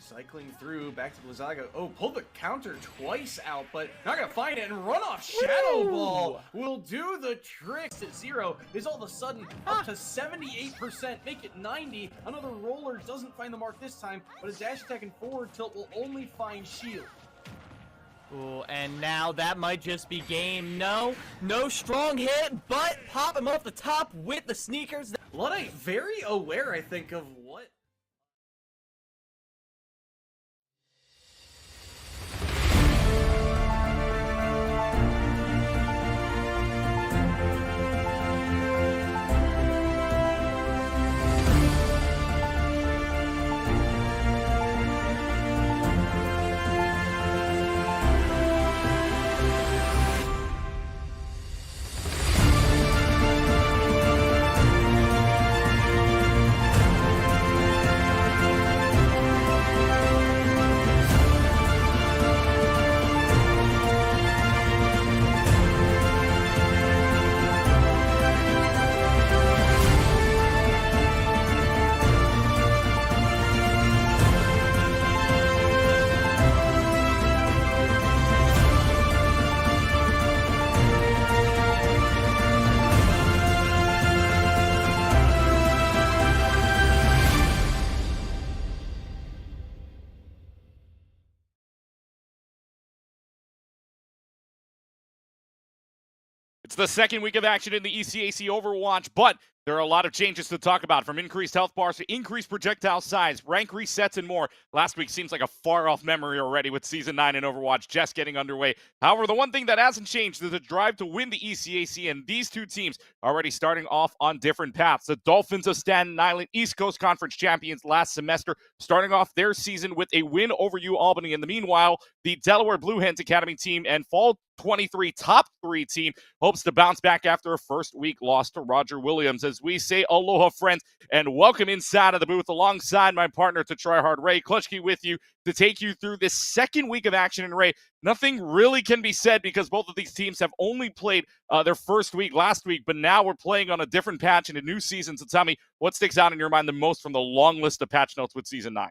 Cycling through, back to Blizzaga. Oh, pulled the counter twice out, but not gonna find it, and run off Shadow Ball will do the tricks. At 0 is all of a sudden up to 78%, make it 90. Another roller doesn't find the mark this time, but his dash attack and forward tilt will only find shield. Ooh, and now that might just be game. No strong hit, but pop him off the top with the sneakers. Luddite very aware, I think, of what... It's the second week of action in the ECAC Overwatch, but there are a lot of changes to talk about, from increased health bars to increased projectile size, rank resets, and more. Last week seems like a far-off memory already with Season 9 in Overwatch just getting underway. However, the one thing that hasn't changed is the drive to win the ECAC, and these two teams are already starting off on different paths. The Dolphins of Staten Island, East Coast Conference champions last semester, starting off their season with a win over U Albany. In the meanwhile, the Delaware Blue Hens Academy team and Fall 23 top 3 team hopes to bounce back after a first week loss to Roger Williams. As we say aloha, friends, and welcome inside of the booth alongside my partner to try hard, Ray Clutchkey, with you to take you through this second week of action. And Ray, nothing really can be said because both of these teams have only played their first week last week, but now we're playing on a different patch in a new season. So tell me, what sticks out in your mind the most from the long list of patch notes with Season 9?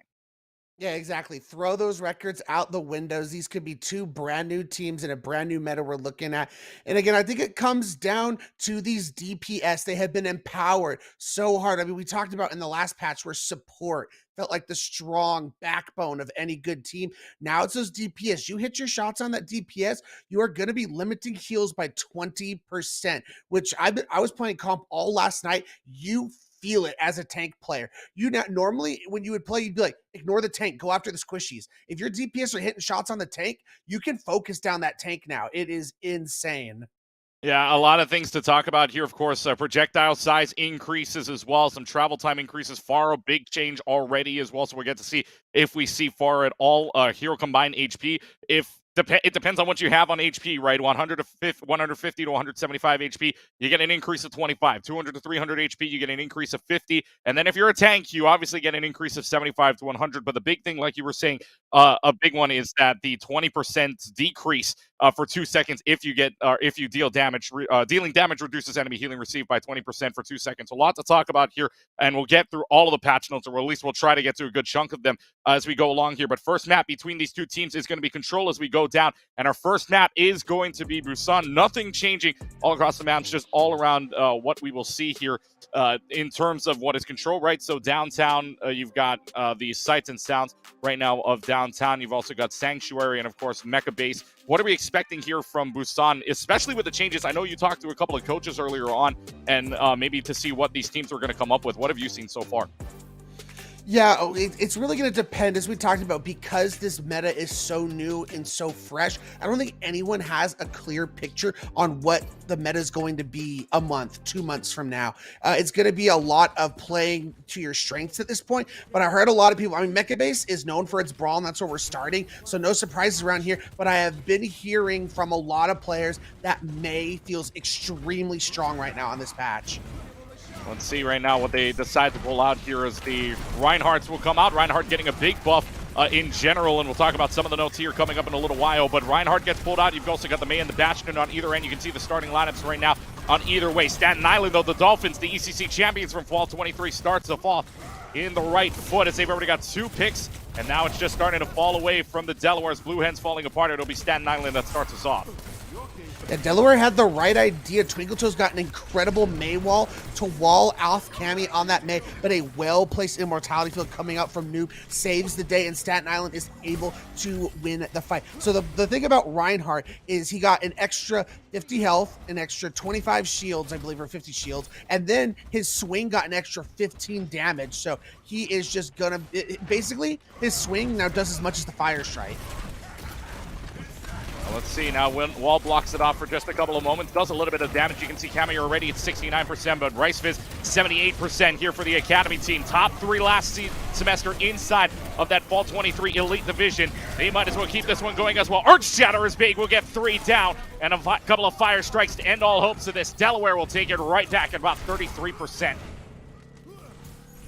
Yeah, exactly. Throw those records out the windows. These could be two brand new teams in a brand new meta we're looking at. And again, I think it comes down to these DPS. They have been empowered so hard. I mean, we talked about in the last patch where support felt like the strong backbone of any good team. Now it's those DPS. You hit your shots on that DPS, you are going to be limiting heals by 20%, which I was playing comp all last night. You feel it as a tank player. You not normally when you would play, you'd be like, ignore the tank, go after the squishies. If your DPS are hitting shots on the tank, you can focus down that tank now. It is insane. Yeah, a lot of things to talk about here. Of course, projectile size increases as well. Some travel time increases. Far a big change already as well. So we'll get to see if we see Far at all. Hero combined HP. It depends on what you have on HP, right? 150 to 175 HP, you get an increase of 25. 200 to 300 HP, you get an increase of 50. And then if you're a tank, you obviously get an increase of 75 to 100. But the big thing, like you were saying, a big one is that the 20% decrease for 2 seconds if you deal damage. Dealing damage reduces enemy healing received by 20% for 2 seconds. A lot to talk about here, and we'll get through all of the patch notes, or at least we'll try to get through a good chunk of them as we go along here. But first map between these two teams is going to be Control as we go down, and our first map is going to be Busan. Nothing changing all across the map, just all around what we will see here in terms of what is Control, right? So downtown, you've got the sights and sounds right now of downtown. You've also got Sanctuary and, of course, Mecha Base. What are we expecting here from Busan, especially with the changes? I know you talked to a couple of coaches earlier on, and maybe to see what these teams are going to come up with. What have you seen so far? Yeah, it's really going to depend, as we talked about, because this meta is so new and so fresh. I don't think anyone has a clear picture on what the meta is going to be a month, 2 months from now. It's going to be a lot of playing to your strengths at this point, but I heard a lot of people, I mean, Mecha Base is known for its brawl, and that's where we're starting, so no surprises around here, but I have been hearing from a lot of players that May feels extremely strong right now on this patch. Let's see right now what they decide to roll out here as the Reinhardts will come out. Reinhardt getting a big buff in general, and we'll talk about some of the notes here coming up in a little while. But Reinhardt gets pulled out. You've also got the May and the Bastion on either end. You can see the starting lineups right now on either way. Staten Island, though, the Dolphins, the ECC champions from Fall 23, starts the fall in the right foot as they've already got 2 picks, and now it's just starting to fall away from the Delaware's Blue Hens falling apart. It'll be Staten Island that starts us off. Yeah, Delaware had the right idea. Twinkletoes got an incredible May wall to wall off Cammy on that May, but a well-placed Immortality Field coming out from Noob saves the day, and Staten Island is able to win the fight. So the thing about Reinhardt is he got an extra 50 health, an extra 25 shields, I believe, or 50 shields, and then his swing got an extra 15 damage. So he is just gonna, basically, his swing now does as much as the Fire Strike. Let's see now. Wall blocks it off for just a couple of moments. Does a little bit of damage. You can see Cammy already at 69%, but Ricefiz 78% here for the Academy team. Top 3 last semester inside of that Fall 23 Elite Division. They might as well keep this one going as well. Earthshatter is big. We'll get 3 down and a couple of fire strikes to end all hopes of this. Delaware will take it right back at about 33%.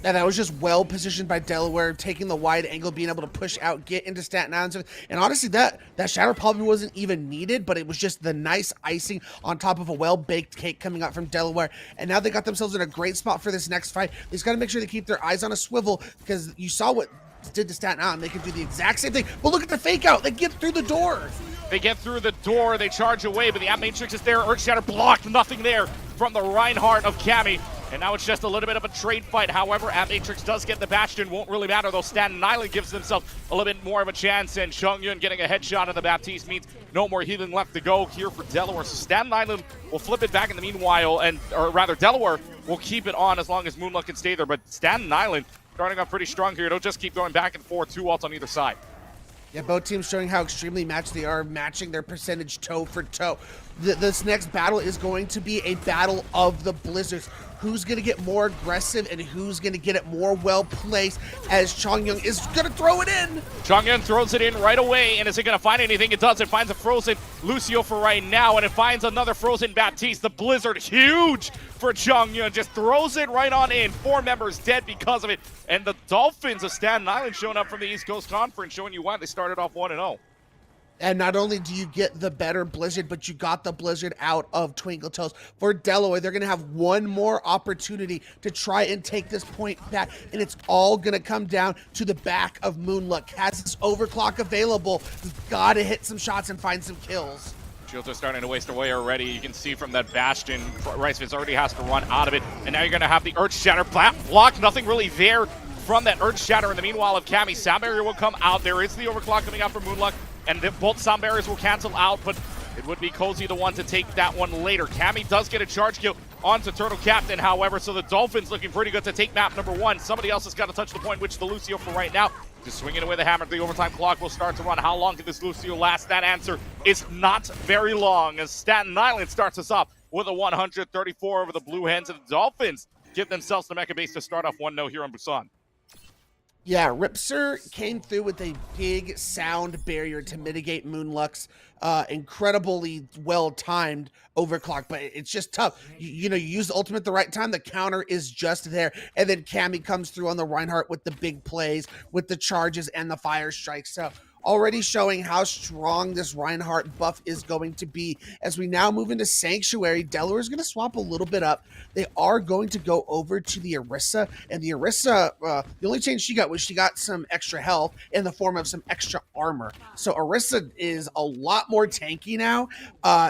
And that was just well positioned by Delaware, taking the wide angle, being able to push out, get into Staten Island. And honestly, that shadow probably wasn't even needed, but it was just the nice icing on top of a well-baked cake coming out from Delaware. And now they got themselves in a great spot for this next fight. They just got to make sure they keep their eyes on a swivel, because you saw what did to Staten Island. They could do the exact same thing. But look at the fake out. They get through the door. They get through the door. They charge away, but the Matrix is there. Earthshatter blocked. Nothing there from the Reinhardt of Cammy. And now it's just a little bit of a trade fight. However, Matrix does get the Bastion. Won't really matter, though. Staten Island gives themselves a little bit more of a chance. And Chongyun getting a headshot on the Baptiste means no more healing left to go here for Delaware. So Staten Island will flip it back in the meanwhile. Or rather, Delaware will keep it on as long as Moonluck can stay there. But Staten Island starting off pretty strong here. It'll just keep going back and forth. 2 ults on either side. Yeah, both teams showing how extremely matched they are, matching their percentage toe for toe. This next battle is going to be a battle of the Blizzards. Who's going to get more aggressive and who's going to get it more well-placed, as Chongyun is going to throw it in. Chongyun throws it in right away, and is it going to find anything? It does. It finds a frozen Lucio for right now, and it finds another frozen Baptiste. The Blizzard, huge for Chongyun, just throws it right on in. 4 members dead because of it, and the Dolphins of Staten Island showing up from the East Coast Conference, showing you why they started off 1-0. And not only do you get the better Blizzard, but you got the Blizzard out of Twinkletoes. For Delaware, they're going to have one more opportunity to try and take this point back, and it's all going to come down to the back of Moonluck. Has this overclock available, he's got to hit some shots and find some kills. Shields are starting to waste away already. You can see from that Bastion, Ricefiz already has to run out of it, and now you're going to have the Earthshatter block. Nothing really there from that Earthshatter. In the meanwhile of Cammy, Sound Barrier will come out. There is the overclock coming out from Moonluck, and both sound barriers will cancel out, but it would be Cozy the one to take that one later. Cammy does get a charge kill onto Turtle Captain, however, so the Dolphins looking pretty good to take map number 1. Somebody else has got to touch the point, which the Lucio for right now. Just swinging away the hammer. The overtime clock will start to run. How long can this Lucio last? That answer is not very long, as Staten Island starts us off with a 134 over the Blue Hens, and the Dolphins give themselves the mecha base to start off 1-0 here on Busan. Yeah, Ripser came through with a big sound barrier to mitigate Moonluck's incredibly well-timed overclock, but it's just tough. You know, you use the ultimate at the right time, the counter is just there, and then Cammy comes through on the Reinhardt with the big plays, with the charges and the fire strikes. So already showing how strong this Reinhardt buff is going to be. As we now move into Sanctuary, Delaware is going to swap a little bit up. They are going to go over to the Orisa, and the Orisa, the only change she got was she got some extra health in the form of some extra armor. So Orisa is a lot more tanky now,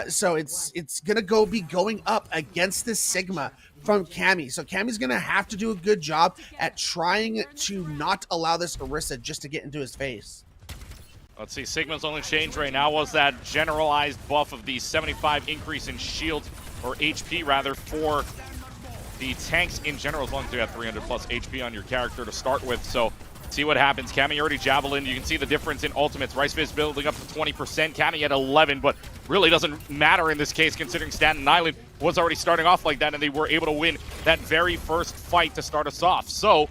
so it's going to be going up against this Sigma from Cammy. So Cammy's going to have to do a good job at trying to not allow this Orisa just to get into his face. Let's see, Sigma's only change right now was that generalized buff of the 75 increase in shield, or HP rather, for the tanks in general, as long as you have 300 plus HP on your character to start with. So see what happens. Cammy already Javelin. You can see the difference in ultimates. Ricefiz building up to 20%. Cammy at 11, but really doesn't matter in this case, considering Staten Island was already starting off like that, and they were able to win that very first fight to start us off. So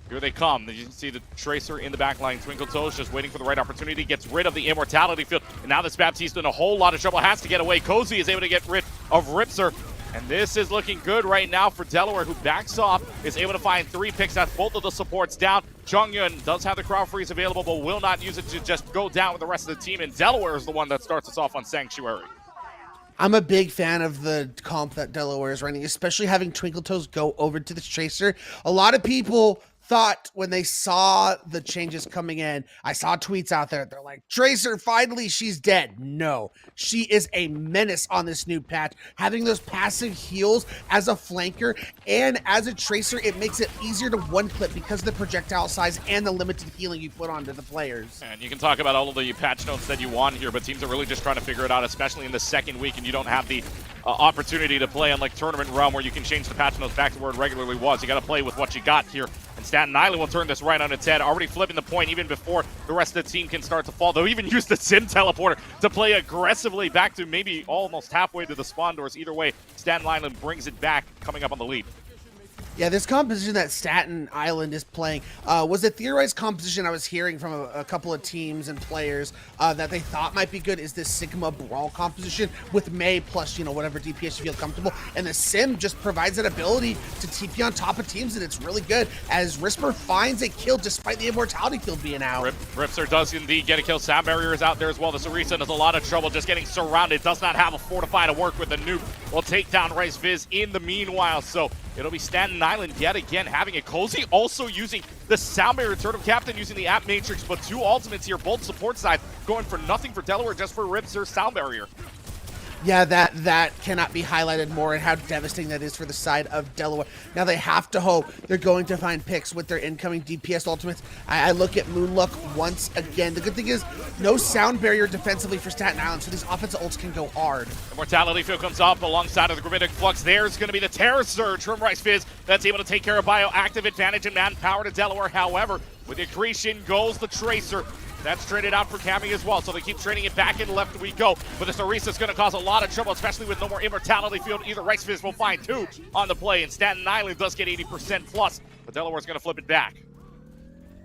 here they come. You can see the Tracer in the back line. Twinkletoes just waiting for the right opportunity. Gets rid of the Immortality Field. And now this Baptiste in a whole lot of trouble. Has to get away. Cozy is able to get rid of Ripser. And this is looking good right now for Delaware, who backs off. Is able to find 3 picks. That's both of the supports down. Chongyun does have the crowd freeze available, but will not use it to just go down with the rest of the team. And Delaware is the one that starts us off on Sanctuary. I'm a big fan of the comp that Delaware is running, especially having Twinkletoes go over to the Tracer. A lot of people thought when they saw the changes coming in, I saw tweets out there. They're like, Tracer, finally, she's dead. No, she is a menace on this new patch. Having those passive heals as a flanker and as a Tracer, it makes it easier to one-clip because of the projectile size and the limited healing you put onto the players. And you can talk about all of the patch notes that you want here, but teams are really just trying to figure it out, especially in the second week, and you don't have the opportunity to play on like Tournament Realm where you can change the patch notes back to where it regularly was. You got to play with what you got here. And Staten Island will turn this right on its head, already flipping the point even before the rest of the team can start to fall. They'll even use the Sim Teleporter to play aggressively back to maybe almost halfway to the spawn doors. Either way, Staten Island brings it back, coming up on the lead. Yeah, this composition that Staten Island is playing was a theorized composition I was hearing from a couple of teams and players that they thought might be good is this Sigma Brawl composition with Mei plus, whatever DPS you feel comfortable. And the Sim just provides that ability to TP on top of teams, and it's really good as Risper finds a kill despite the immortality field being out. Ripster does indeed get a kill. Sound Barrier is out there as well. The Sarisa has a lot of trouble just getting surrounded. Does not have a Fortify to work with. The nuke will take down Rice Viz in the meanwhile. So it'll be Staten Island yet again having it cozy, also using the Sound Barrier. Turtle Captain using the App Matrix, but two ultimates here, both support side, going for nothing for Delaware, just for Ripster Sound Barrier. Yeah, that cannot be highlighted more and how devastating that is for the side of Delaware. Now they have to hope they're going to find picks with their incoming DPS ultimates. I look at Moonluck once again. The good thing is no Sound Barrier defensively for Staten Island, so these offensive ults can go hard. The Mortality Field comes up alongside of the Gravitic Flux. There's going to be the Terror Surge from Rice Fizz that's able to take care of Bioactive advantage and manpower to Delaware. However, with the Accretion goes the Tracer. That's traded out for Cammy as well, so they keep trading it back and left we go. But this Arisa's going to cause a lot of trouble, especially with no more Immortality Field. Either Rice Fizz will find two on the play, and Staten Island does get 80% plus, but Delaware's going to flip it back.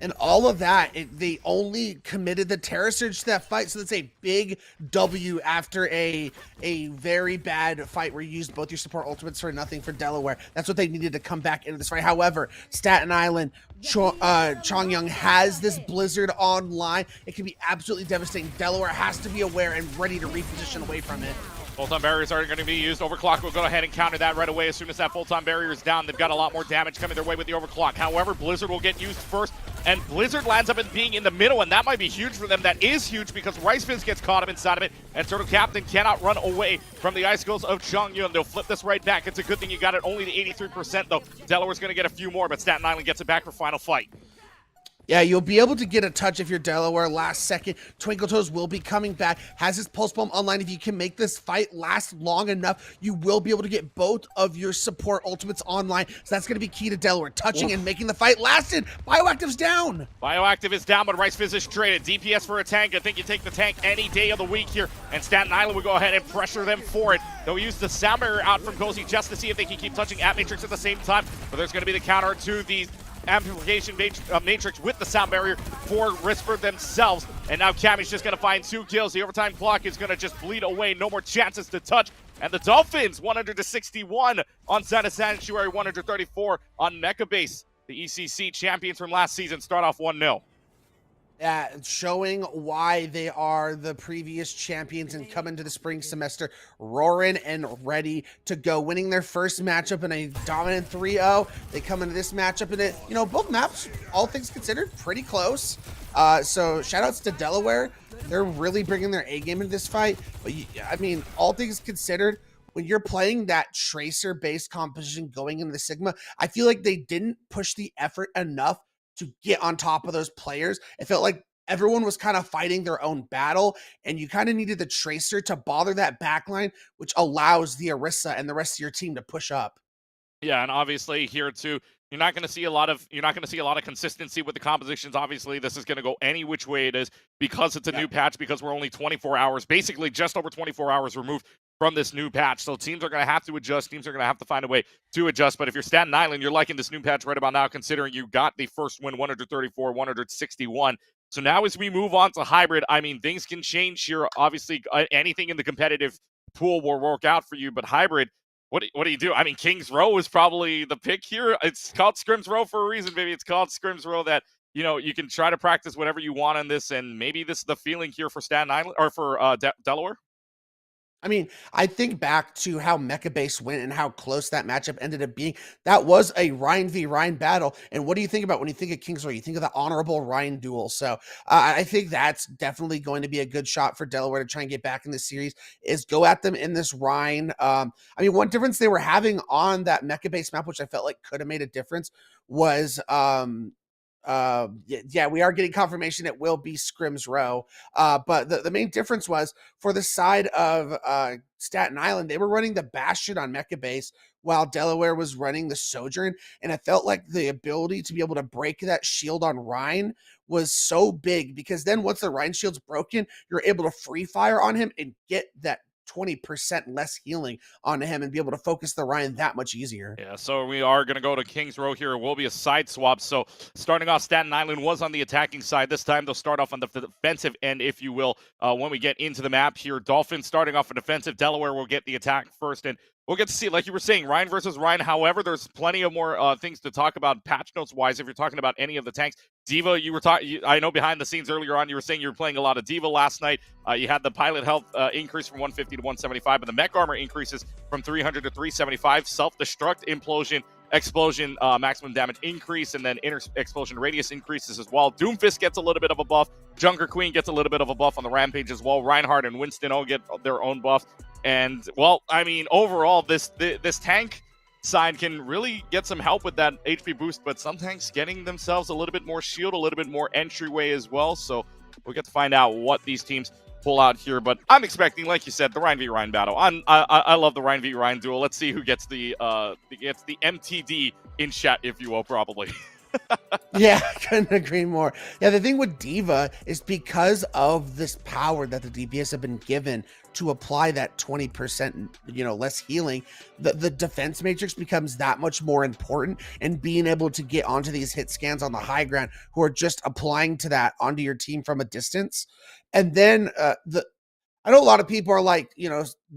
And all of that, they only committed the Terror Surge to that fight, so that's a big W after a very bad fight where you used both your support ultimates for nothing for Delaware. That's what they needed to come back into this fight. However, Staten Island, Chongyang has this Blizzard online. It can be absolutely devastating. Delaware has to be aware and ready to reposition away from it. Full-time barriers are going to be used. Overclock will go ahead and counter that right away as soon as that full-time barrier is down. They've got a lot more damage coming their way with the overclock. However, Blizzard will get used first, and Blizzard lands up in being in the middle, and that might be huge for them. That is huge because Rice Fizz gets caught up inside of it, and Turtle Captain cannot run away from the icicles of Chongyun. They'll flip this right back. It's a good thing you got it only to 83%, though. Delaware's going to get a few more, but Staten Island gets it back for final fight. Yeah, you'll be able to get a touch if you're Delaware last second. Twinkle Toes will be coming back, has his Pulse Bomb online. If you can make this fight last long enough, you will be able to get both of your support ultimates online. So that's going to be key to Delaware, touching and making the fight lasted. Bioactive's down. Bioactive is down, but Rice Fizz is traded. DPS for a tank. I think you take the tank any day of the week here, and Staten Island will go ahead and pressure them for it. They'll use the Sound Barrier out from Cozy just to see if they can keep touching App Matrix at the same time, but there's going to be the counter to the Amplification Matrix with the Sound Barrier for Risper themselves. And now Cammy's just going to find 2 kills. The overtime clock is going to just bleed away. No more chances to touch. And the Dolphins, 100-61 on Santa Sanctuary, 134 on Mecha Base. The ECC champions from last season start off 1-0. Showing why they are the previous champions and come into the spring semester roaring and ready to go, winning their first matchup in a dominant 3-0. They come into this matchup and it, both maps, all things considered, pretty close. So shout outs to Delaware. They're really bringing their A game into this fight. But all things considered, when you're playing that Tracer-based composition going into the Sigma, I feel like they didn't push the effort enough to get on top of those players. It felt like everyone was kind of fighting their own battle, and you kind of needed the Tracer to bother that backline, which allows the Orisa and the rest of your team to push up. Yeah, and obviously here too, you're not going to see a lot of consistency with the compositions. Obviously, this is going to go any which way it is because it's a new patch, because we're only 24 hours, basically just over 24 hours removed from this new patch. So teams are going to have to adjust. Teams are going to have to find a way to adjust. But if you're Staten Island, you're liking this new patch right about now, considering you got the first win, 134, 161. So now as we move on to hybrid, things can change here. Obviously, anything in the competitive pool will work out for you, but hybrid, what do you do? King's Row is probably the pick here. It's called Scrims Row for a reason. Maybe it's called Scrims Row that, you can try to practice whatever you want on this, and maybe this is the feeling here for Staten Island or for Delaware. I mean, I think back to how Mecha Base went and how close that matchup ended up being. That was a Ryan v. Ryan battle. And what do you think about when you think of Kings Row? You think of the honorable Ryan duel. So I think that's definitely going to be a good shot for Delaware to try and get back in this series, is go at them in this Ryan. I mean, one difference they were having on that Mecha Base map, which I felt like could have made a difference, was yeah, we are getting confirmation it will be Scrims Row. But the main difference was for the side of Staten Island, they were running the Bastion on Mecha Base while Delaware was running the Sojourn. And I felt like the ability to be able to break that shield on Rhine was so big, because then once the Rhine shield's broken, you're able to free fire on him and get that 20% less healing on him and be able to focus the Ryan that much easier. Yeah, so we are going to go to Kings Row here. It will be a side swap. So starting off, Staten Island was on the attacking side. This time they'll start off on the defensive end, if you will, when we get into the map here. Dolphins starting off a defensive. Delaware will get the attack first, and we'll get to see, like you were saying, Ryan versus Ryan. However, there's plenty of more things to talk about patch notes-wise if you're talking about any of the tanks. D.Va, you were talking, I know behind the scenes earlier on, you were saying you were playing a lot of D.Va last night. You had the pilot health increase from 150 to 175, but the mech armor increases from 300 to 375. Self-destruct, implosion, explosion, maximum damage increase, and then inner explosion radius increases as well. Doomfist gets a little bit of a buff. Junker Queen gets a little bit of a buff on the Rampage as well. Reinhardt and Winston all get their own buffs. And, well, I mean, overall, this tank side can really get some help with that HP boost, but some tanks getting themselves a little bit more shield, a little bit more entryway as well. So we'll get to find out what these teams pull out here. But I'm expecting, like you said, the Ryan v. Ryan battle. I love the Ryan v. Ryan duel. Let's see who gets the MTD in chat, if you will, probably. Yeah, I couldn't agree more. Yeah, the thing with D.Va is because of this power that the DPS have been given to apply that 20%, less healing, the defense matrix becomes that much more important, and being able to get onto these hit scans on the high ground who are just applying to that onto your team from a distance. And then I know a lot of people are like,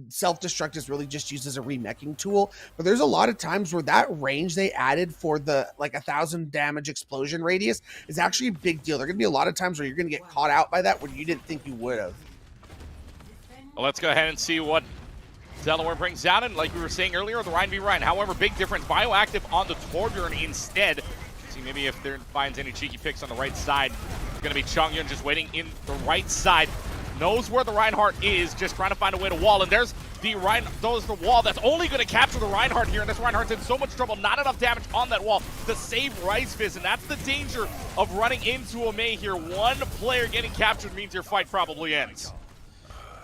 self-destruct is really just used as a remeching tool, but there's a lot of times where that range they added for the 1,000 damage explosion radius is actually a big deal. There are going to be a lot of times where you're going to get caught out by that when you didn't think you would have. Well, let's go ahead and see what Delaware brings out. And like we were saying earlier, the Ryan v. Ryan. However, big difference. Bioactive on the Torbjorn instead. See maybe if there finds any cheeky picks on the right side. It's going to be Chongyun just waiting in the right side. Knows where the Reinhardt is, just trying to find a way to wall. And there's the wall that's only going to capture the Reinhardt here. And this Reinhardt's in so much trouble. Not enough damage on that wall to save Ricefiz. And that's the danger of running into a May here. One player getting captured means your fight probably ends.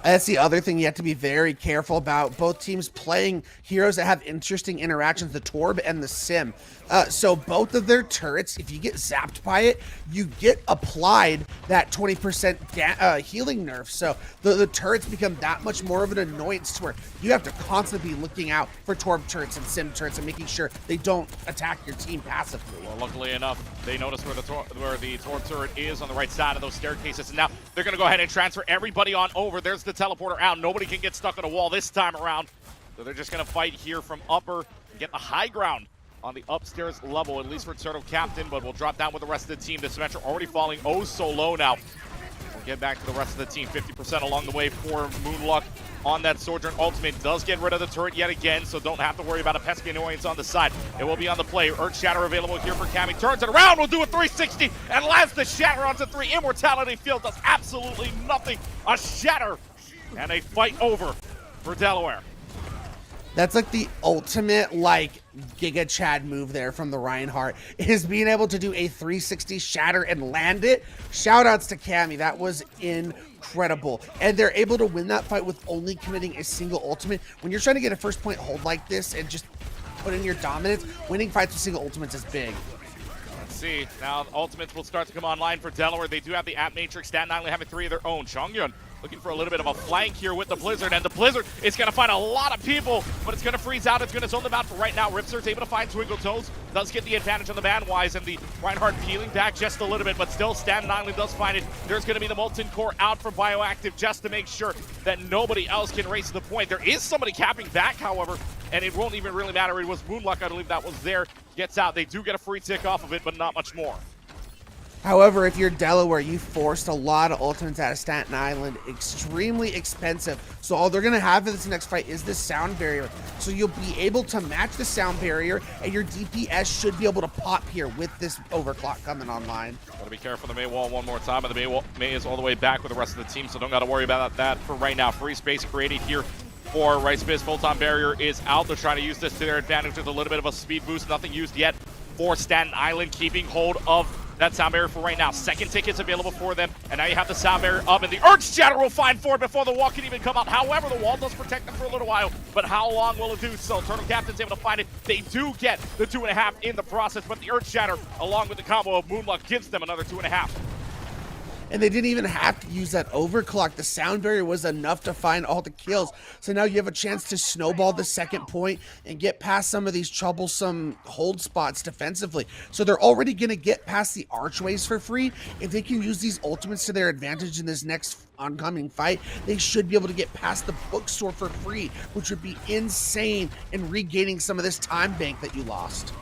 That's the other thing you have to be very careful about. Both teams playing heroes that have interesting interactions, the Torb and the Sim. So both of their turrets, if you get zapped by it, you get applied that 20% healing nerf. So the turrets become that much more of an annoyance to where you have to constantly be looking out for Torb turrets and Sim turrets and making sure they don't attack your team passively. Well, luckily enough, they notice where the Torb turret is on the right side of those staircases. And now they're going to go ahead and transfer everybody on over. There's the teleporter out. Nobody can get stuck on a wall this time around. So they're just going to fight here from upper and get the high ground on the upstairs level, at least for Turtle Captain, but we'll drop down with the rest of the team. The Symmetra already falling oh so low now. We'll get back to the rest of the team. 50% along the way for Moonluck on that Sojourn ultimate. Does get rid of the turret yet again, so don't have to worry about a pesky annoyance on the side. It will be on the play. Earth Shatter available here for Cammy. Turns it around, will do a 360, and lands the Shatter onto 3. Immortality Field does absolutely nothing. A Shatter, and a fight over for Delaware. That's like the ultimate Giga Chad move there from the Reinhardt, is being able to do a 360 shatter and land it. Shout outs to Cammy. That was incredible. And they're able to win that fight with only committing a single ultimate. When you're trying to get a first point hold like this and just put in your dominance, winning fights with single ultimates is big. Let's see. Now ultimates will start to come online for Delaware. They do have the App Matrix. Staten Island having 3 of their own. Chongyun looking for a little bit of a flank here with the Blizzard, and the Blizzard is going to find a lot of people, but it's going to freeze out. It's going to zone them out for right now. Ripster's able to find Twinkle Toes, does get the advantage on the man-wise, and the Reinhardt peeling back just a little bit, but still Staten Island does find it. There's going to be the Molten Core out from Bioactive just to make sure that nobody else can race to the point. There is somebody capping back, however, and it won't even really matter. It was Moonluck, I believe that was there. Gets out. They do get a free tick off of it, but not much more. However, if you're Delaware, you forced a lot of ultimates out of Staten Island, extremely expensive. So all they're going to have for this next fight is this sound barrier. So you'll be able to match the sound barrier, and your DPS should be able to pop here with this overclock coming online. Gotta be careful of the May wall one more time, and the May is all the way back with the rest of the team, so don't gotta worry about that for right now. Free space created here for Rice Biz. Full-time barrier is out. They're trying to use this to their advantage with a little bit of a speed boost. Nothing used yet for Staten Island, keeping hold of that sound barrier for right now. Second tickets available for them, and now you have the sound barrier up, and the Earth Shatter will find Ford before the wall can even come up. However, the wall does protect them for a little while, but how long will it do so? Turtle Captain's able to find it. They do get the 2.5 in the process, but the Earth Shatter, along with the combo of Moonluck, gives them another 2.5. And they didn't even have to use that overclock. The sound barrier was enough to find all the kills. So now you have a chance to snowball the second point and get past some of these troublesome hold spots defensively. So they're already going to get past the archways for free. If they can use these ultimates to their advantage in this next oncoming fight, they should be able to get past the bookstore for free, which would be insane in regaining some of this time bank that you lost.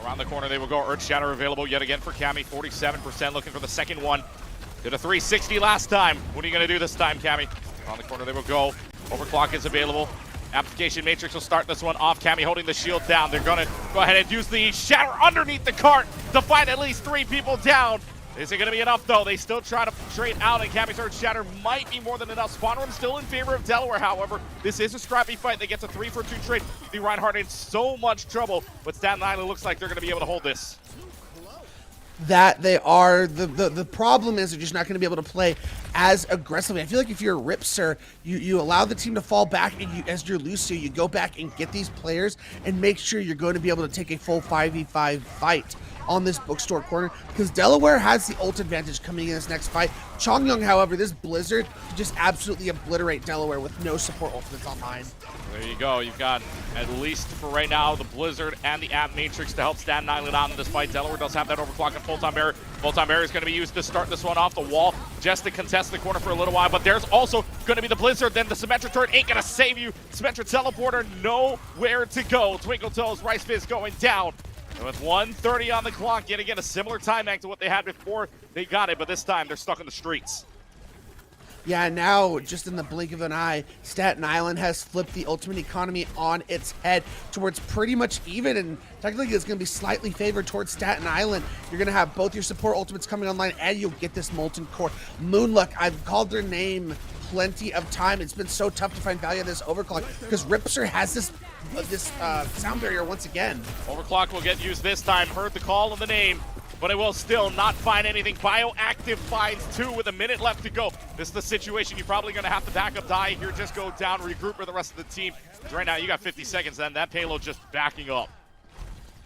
Around the corner they will go. Earth Shatter available yet again for Cammy. 47% looking for the second one. Did a 360 last time. What are you going to do this time, Cammy? Around the corner they will go. Overclock is available. Application Matrix will start this one off. Cammy holding the shield down. They're going to go ahead and use the Shatter underneath the cart to find at least 3 people down. Is it going to be enough, though? They still try to trade out, and Cammy's Earth Shatter might be more than enough. Spawn Room still in favor of Delaware, however. This is a scrappy fight. They get a 3-for-2 trade. The Reinhardt in so much trouble, but Staten Island looks like they're going to be able to hold this. That they are. The problem is they're just not going to be able to play as aggressively. I feel like if you're a Ripser, you allow the team to fall back, and as you're Lucio, you go back and get these players and make sure you're going to be able to take a full 5v5 fight on this bookstore corner, because Delaware has the ult advantage coming in this next fight. Chongyong, however, this Blizzard can just absolutely obliterate Delaware with no support ultimates online. There you go. You've got, at least for right now, the Blizzard and the App Matrix to help Staten Island out in this fight. Delaware does have that overclock and full-time barrier. Full-time barrier is going to be used to start this one off the wall, just to contest the corner for a little while. But there's also going to be the Blizzard. Then the Symmetric turret ain't going to save you. Symmetric teleporter, nowhere to go. Twinkle Toes, Rice Fizz going down. And with 1:30 on the clock, yet again a similar time bank to what they had before they got it, but this time they're stuck in the streets. Yeah, now, just in the blink of an eye, Staten Island has flipped the ultimate economy on its head towards pretty much even, and technically it's going to be slightly favored towards Staten Island. You're going to have both your support ultimates coming online, and you'll get this Molten Core. Moonluck, I've called their name plenty of time. It's been so tough to find value in this overclock, because Ripser has this sound barrier once again. Overclock will get used this time. Heard the call of the name, but it will still not find anything. Bioactive finds 2 with a minute left to go. This is the situation. You're probably going to have to back up, die here, just go down, regroup with the rest of the team. Right now, you got 50 seconds, then that payload just backing up.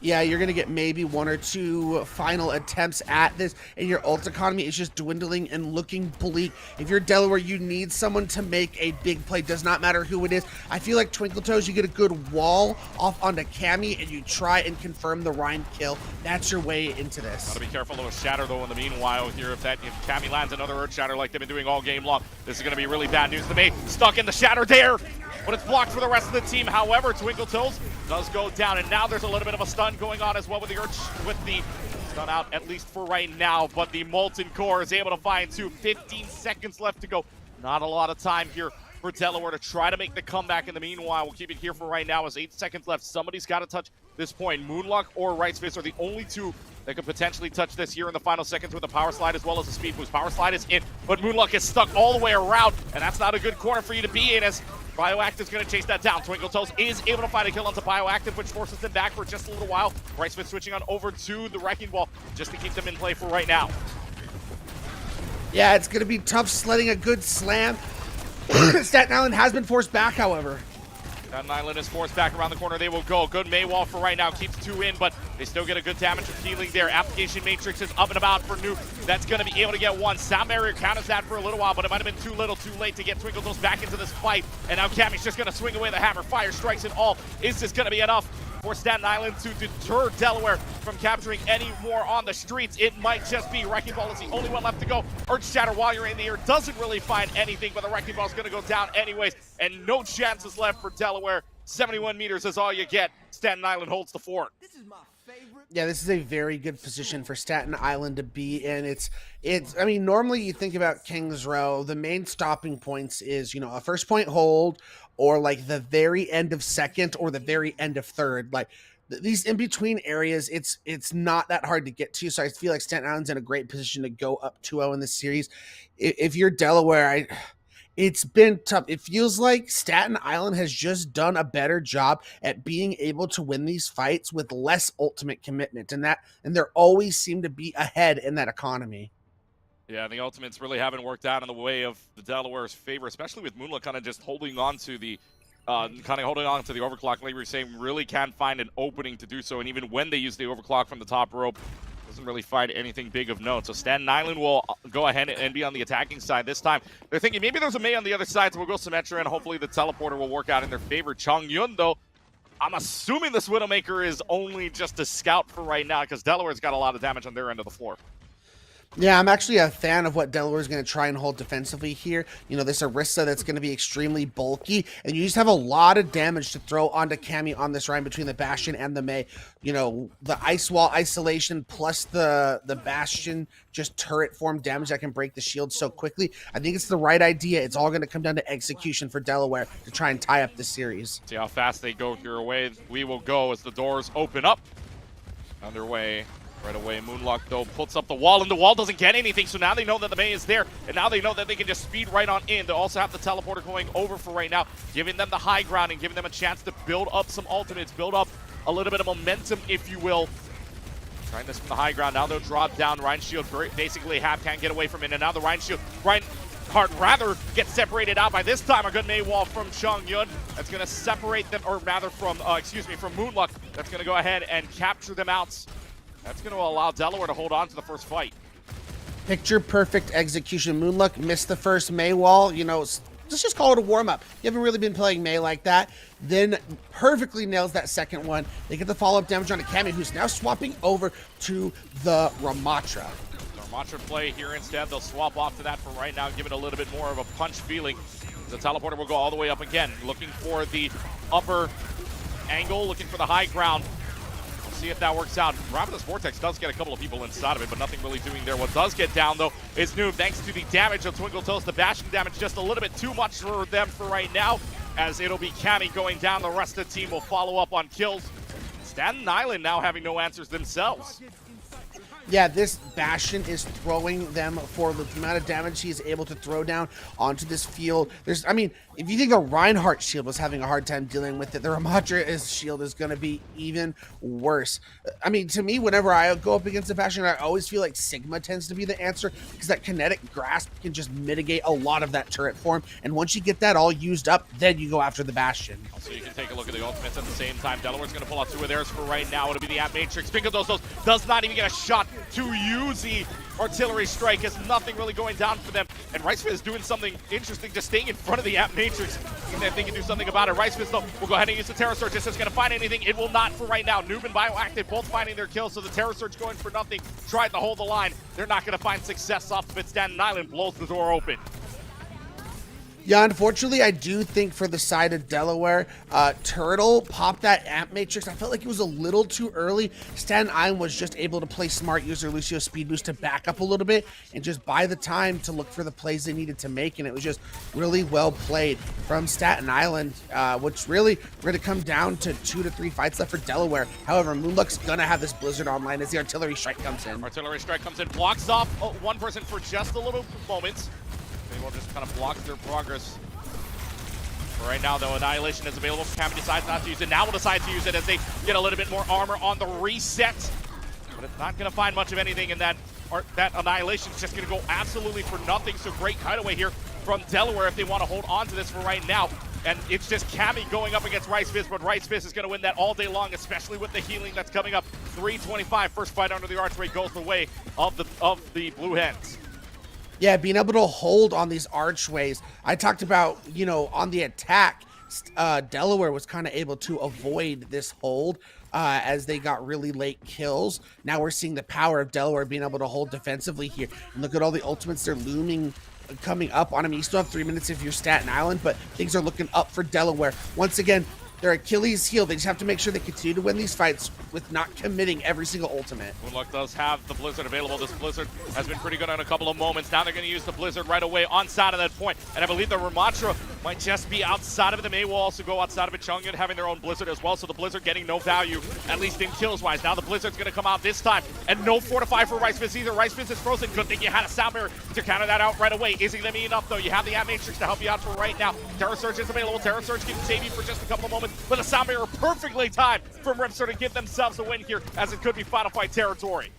Yeah, you're going to get maybe 1 or 2 final attempts at this, and your ult economy is just dwindling and looking bleak. If you're Delaware, you need someone to make a big play. Does not matter who it is. I feel like Twinkle Toes, you get a good wall off onto Cammy, and you try and confirm the Rhyme kill. That's your way into this. Gotta be careful of a Shatter, though, in the meanwhile here. If Cammy lands another Earth Shatter like they've been doing all game long, this is going to be really bad news to me. Stuck in the Shatter there, but it's blocked for the rest of the team. However, Twinkle Toes does go down, and now there's a little bit of a stun going on as well with the stun out, at least for right now, but the Molten Core is able to find 2. 15 seconds left to go. Not a lot of time here for Delaware to try to make the comeback. In the meanwhile, we'll keep it here for right now as 8 seconds left. Somebody's got to touch this point. Moonluck or Rice Fizz are the only 2 that could potentially touch this here in the final seconds with a power slide as well as a speed boost. Power slide is in, but Moonluck is stuck all the way around, and that's not a good corner for you to be in, as Bioactive's going to chase that down. Twinkle Toes is able to find a kill onto Bioactive, which forces them back for just a little while. Rice Fizz switching on over to the Wrecking Ball just to keep them in play for right now. Yeah, it's going to be tough sledding a good slam. Staten Island has been forced back, however. Staten Island is forced back around the corner. They will go. Good Maywall for right now. Keeps 2 in, but they still get a good damage with healing there. Application Matrix is up and about for Nuke. That's going to be able to get 1. Sound Barrier counters that for a little while, but it might have been too little, too late to get Twinkle Toes back into this fight. And now Cammy's just going to swing away the hammer. Fire strikes and all. Is this going to be enough for Staten Island to deter Delaware from capturing any more on the streets? It might just be. Wrecking Ball is the only one left to go. Earth Shatter, while you're in the air, doesn't really find anything, but the Wrecking Ball is going to go down anyways, and no chances left for Delaware. 71 meters is all you get. Staten Island holds the fort. Yeah, this is a very good position for Staten Island to be in. I mean, normally you think about Kings Row, the main stopping points is, a first point hold or like the very end of second or the very end of third. Like these in between areas, it's not that hard to get to. So I feel like Staten Island's in a great position to go up 2-0 in this series. If you're Delaware, it's been tough. It feels like Staten Island has just done a better job at being able to win these fights with less ultimate commitment, and there always seem to be ahead in that economy. Yeah, the ultimates really haven't worked out in the way of the Delaware's favor, especially with Moonlight kind of just holding on to the overclock. Like we were saying, really can't find an opening to do so, and even when they use the overclock from the top rope, doesn't really find anything big of note. So Staten Island will go ahead and be on the attacking side this time. They're thinking maybe there's a Mei on the other side, so we'll go Symmetra, and hopefully the teleporter will work out in their favor. Chongyun, though, I'm assuming this Widowmaker is only just a scout for right now, because Delaware's got a lot of damage on their end of the floor. Yeah, I'm actually a fan of what Delaware is going to try and hold defensively here. This Orisa that's going to be extremely bulky, and you just have a lot of damage to throw onto Cammy on this Ryan between the Bastion and the Mei. The Ice Wall isolation plus the Bastion just turret form damage that can break the shield so quickly. I think it's the right idea. It's all going to come down to execution for Delaware to try and tie up this series. See how fast they go your way. We will go as the doors open up. Underway. Right away, Moonlock, though, puts up the wall, and the wall doesn't get anything, so now they know that the Mei is there, and now they know that they can just speed right on in. They also have the teleporter going over for right now, giving them the high ground and giving them a chance to build up some ultimates, build up a little bit of momentum, if you will. Trying this from the high ground. Now they'll drop down. Ryan Shield basically half can't get away from it, and now the Reinhardt rather gets separated out by this time. A good Mei wall from Chongyun. That's going to separate them, or rather from Moonlock. That's going to go ahead and capture them out. That's going to allow Delaware to hold on to the first fight. Picture perfect execution. Moonluck missed the first Mei wall. Let's just call it a warm-up. You haven't really been playing Mei like that. Then perfectly nails that second one. They get the follow-up damage on Cammy, who's now swapping over to the Ramatra. Ramatra play here instead. They'll swap off to that for right now, give it a little bit more of a punch feeling. The teleporter will go all the way up again, looking for the upper angle, looking for the high ground. See if that works out. Ravenous Vortex does get a couple of people inside of it, but nothing really doing there. What does get down, though, is Noob, thanks to the damage of Twinkle Toes. The Bastion damage just a little bit too much for them for right now, as it'll be Cammy going down. The rest of the team will follow up on kills. Staten Island now having no answers themselves. Yeah, this Bastion is throwing them for the amount of damage he is able to throw down onto this field. If you think the Reinhardt shield was having a hard time dealing with it, the Ramatra's shield is going to be even worse. To me, whenever I go up against the Bastion, I always feel like Sigma tends to be the answer, because that kinetic grasp can just mitigate a lot of that turret form. And once you get that all used up, then you go after the Bastion. So you can take a look at the ultimates at the same time. Delaware's going to pull out two of theirs for right now. It'll be the App Matrix. Twinkle Toes does not even get a shot to use the artillery strike, as nothing really going down for them. And RiceFizz is doing something interesting, just staying in front of the App Matrix. And they can do something about it. RiceFizz, though, will go ahead and use the Terror Surge. Just going to find anything. It will not for right now. Noob and Bioactive both finding their kills, so the Terror Surge going for nothing. Tried to hold the line. They're not going to find success off of it. Staten Island blows the door open. Yeah, unfortunately, I do think for the side of Delaware, Turtle popped that Amp Matrix. I felt like it was a little too early. Staten Island was just able to play smart, use their Lucio speed boost to back up a little bit and just buy the time to look for the plays they needed to make, and it was just really well played from Staten Island, which really we're going to come down to 2 to 3 fights left for Delaware. However, Moonluck's going to have this Blizzard online as the Artillery Strike comes in. Artillery Strike comes in, blocks off one person for just a little moment. They will just kind of block their progress. For right now, though, Annihilation is available. Cammy decides not to use it. Now will decide to use it as they get a little bit more armor on the reset. But it's not going to find much of anything in that Annihilation is just going to go absolutely for nothing. So great cutaway here from Delaware if they want to hold on to this for right now. And it's just Cammy going up against RiceFizz, but RiceFizz is going to win that all day long, especially with the healing that's coming up. 325, first fight under the archway goes the way of the Blue Hens. Yeah, being able to hold on these archways. I talked about, on the attack, Delaware was kind of able to avoid this hold as they got really late kills. Now we're seeing the power of Delaware being able to hold defensively here. And look at all the ultimates they're looming, coming up on him. You still have 3 minutes if you're Staten Island, but things are looking up for Delaware. Once again, their Achilles heel. They just have to make sure they continue to win these fights with not committing every single ultimate. Moonluck does have the Blizzard available. This Blizzard has been pretty good in a couple of moments. Now they're going to use the Blizzard right away on side of that point. And I believe the Ramatra might just be outside of it. They may also go outside of it. Chang'an having their own Blizzard as well. So the Blizzard getting no value, at least in kills wise. Now the Blizzard's going to come out this time. And no Fortify for Rice Fizz either. Rice Fizz is frozen. Good thing you had a Sound Barrier to counter that out right away. Is he going to be enough though? You have the Ant Matrix to help you out for right now. Terror Surge is available. Terror Surge can save you for just a couple of moments. But a Sound Barrier perfectly timed from Ripster to give themselves a win here, as it could be Final Fight territory.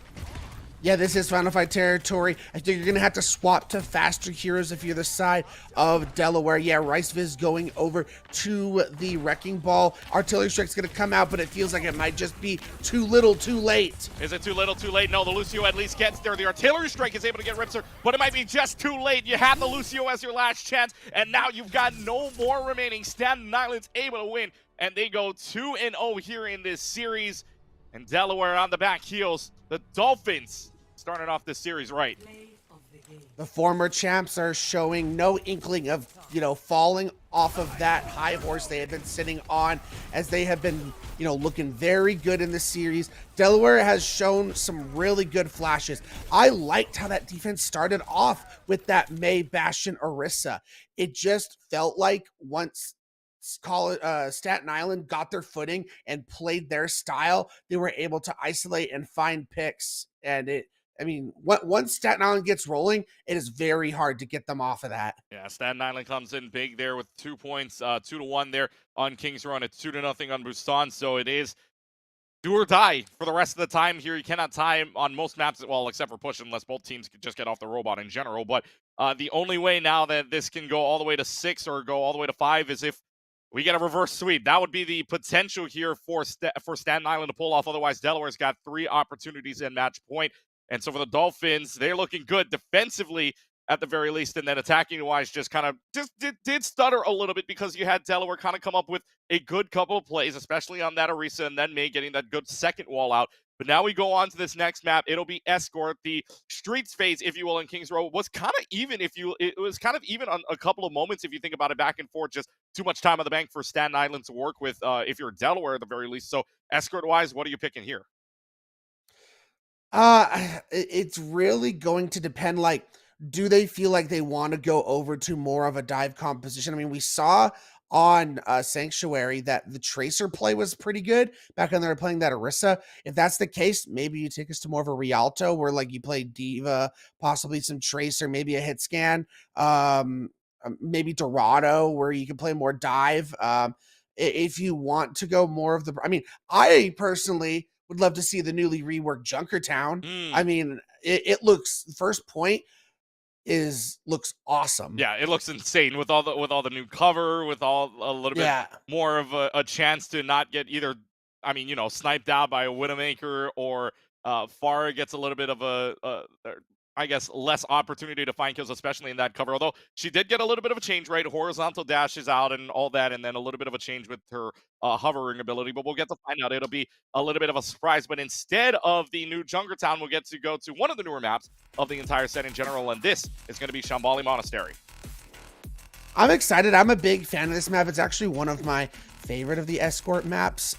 Yeah, this is Final Fight territory. I think you're going to have to swap to faster heroes if you're the side of Delaware. Yeah, Rice Viz going over to the Wrecking Ball. Artillery Strike's going to come out, but it feels like it might just be too little, too late. Is it too little, too late? No, the Lucio at least gets there. The Artillery Strike is able to get Ripster, but it might be just too late. You have the Lucio as your last chance, and now you've got no more remaining. Staten Island's able to win, and they go 2-0 here in this series. And Delaware on the back heels. The Dolphins starting off this series right. The former champs are showing no inkling of, falling off of that high horse they had been sitting on, as they have been, looking very good in the series. Delaware has shown some really good flashes. I liked how that defense started off with that May, Bastion, Orisa. It just felt like once Staten Island got their footing and played their style, they were able to isolate and find picks. And once Staten Island gets rolling, it is very hard to get them off of that. Yeah, Staten Island comes in big there with 2 points, 2-1 there on Kings Run. It's 2-0 on Busan, so it is do or die for the rest of the time here. You cannot tie on most maps, well, except for push, unless both teams could just get off the robot in general. But the only way now that this can go all the way to 6 or go all the way to 5 is if we get a reverse sweep. That would be the potential here for Staten Island to pull off. Otherwise, Delaware's got 3 opportunities in match point. And so for the Dolphins, they're looking good defensively at the very least, and then attacking-wise just kind of did stutter a little bit because you had Delaware kind of come up with a good couple of plays, especially on that Orisa, and then May getting that good second wall out. But now we go on to this next map. It'll be Escort. The Streets phase, if you will, in Kings Row was kind of even. It was kind of even on a couple of moments if you think about it, back and forth. Just too much time on the bank for Staten Island to work with. If you're Delaware at the very least. So Escort-wise, what are you picking here? It's really going to depend. Like, do they feel like they want to go over to more of a dive composition? I mean, we saw on Sanctuary that the Tracer play was pretty good back when they were playing that Orisa. If that's the case, maybe you take us to more of a Rialto where like you play Diva, possibly some Tracer, maybe a hit scan, maybe Dorado where you can play more dive. If you want to go more of I personally would love to see the newly reworked Junkertown. I mean, it looks, first point looks awesome. Yeah, it looks insane with all the new cover, with all a little bit more of a chance to not get either, sniped out by a Widowmaker, or Farah gets a little bit of I guess less opportunity to find kills, especially in that cover. Although she did get a little bit of a change, right? Horizontal dashes out and all that, and then a little bit of a change with her hovering ability. But we'll get to find out. It'll be a little bit of a surprise. But instead of the new Junkertown, we'll get to go to one of the newer maps of the entire set in general, and this is going to be Shambali Monastery. I'm excited. I'm a big fan of this map. It's actually one of my favorite of the Escort maps.